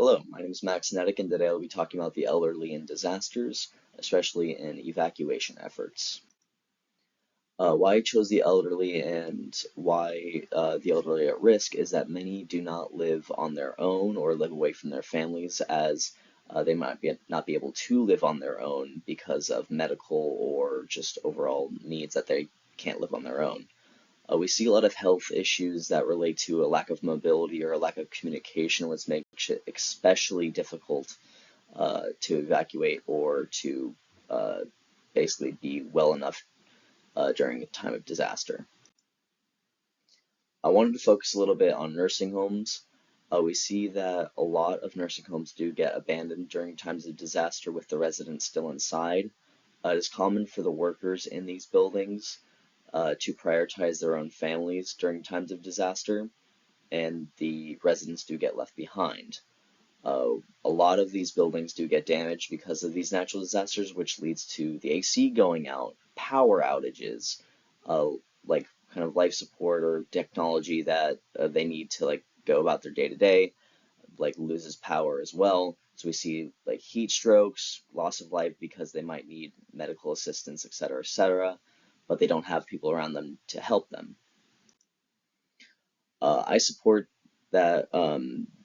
Hello, my name is Max Nedick, and today I'll be talking about the elderly in disasters, especially in evacuation efforts. Why I chose the elderly and why the elderly are at risk is that many do not live on their own or live away from their families, as they might not be able to live on their own because of medical or just overall needs that they can't live on their own. We see a lot of health issues that relate to a lack of mobility or a lack of communication, which makes it especially difficult to evacuate or to uh, basically be well enough during a time of disaster. I wanted to focus a little bit on nursing homes. We see that a lot of nursing homes do get abandoned during times of disaster with the residents still inside. It is common for the workers in these buildings to prioritize their own families during times of disaster, and the residents do get left behind. A lot of these buildings do get damaged because of these natural disasters, which leads to the AC going out, power outages, uh, like kind of life support or technology that they need to like go about their day to day, like loses power as well. So we see like heat strokes, loss of life because they might need medical assistance, etc., but they don't have people around them to help them. I support that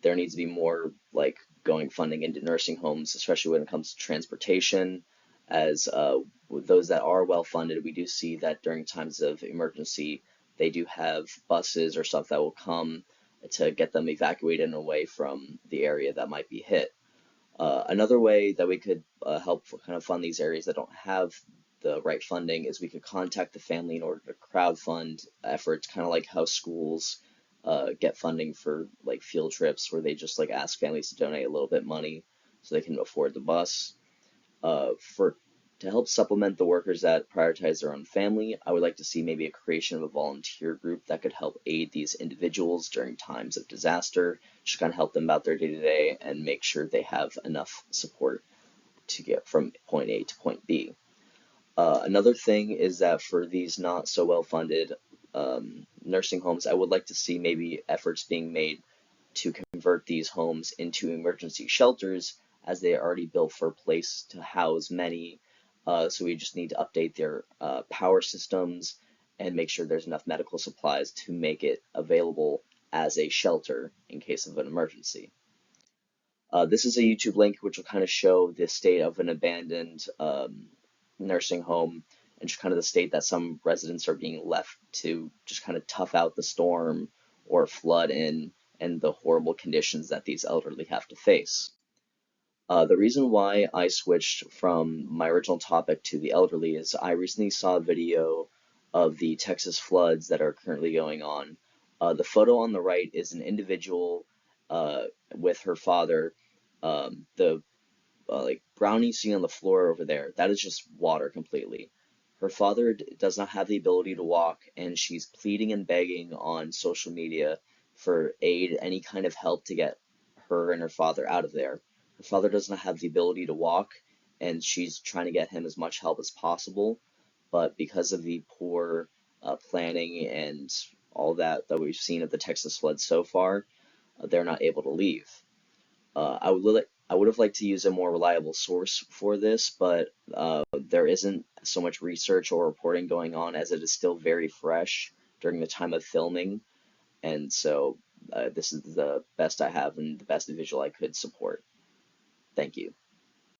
there needs to be more like going funding into nursing homes, especially when it comes to transportation. As with those that are well funded, we do see that during times of emergency, they do have buses or stuff that will come to get them evacuated and away from the area that might be hit. Another way that we could help kind of fund these areas that don't have the right funding is we could contact the family in order to crowdfund efforts, kind of like how schools get funding for like field trips, where they just like ask families to donate a little bit money so they can afford the bus. For to help supplement the workers that prioritize their own family, I would like to see maybe a creation of a volunteer group that could help aid these individuals during times of disaster, just kind of help them about their day to day and make sure they have enough support to get from point A to point B. Another thing is that for these not so well funded nursing homes, I would like to see maybe efforts being made to convert these homes into emergency shelters, as they are already built for a place to house many. So we just need to update their power systems and make sure there's enough medical supplies to make it available as a shelter in case of an emergency. This is a YouTube link which will kind of show the state of an abandoned nursing home and just kind of the state that some residents are being left to just kind of tough out the storm or flood in, and the horrible conditions that these elderly have to face. The reason why I switched from my original topic to the elderly is I recently saw a video of the Texas floods that are currently going on. The photo on the right is an individual uh, with her father. The like brownie sitting on the floor over there, that is just water completely. Her father does not have the ability to walk, and she's pleading and begging on social media for aid, any kind of help to get her and her father out of there. Her father does not have the ability to walk, and she's trying to get him as much help as possible. But because of the poor planning and all that we've seen of the Texas flood so far, they're not able to leave. I would have liked to use a more reliable source for this, but there isn't so much research or reporting going on, as it is still very fresh during the time of filming, and so this is the best I have and the best visual I could support. Thank you.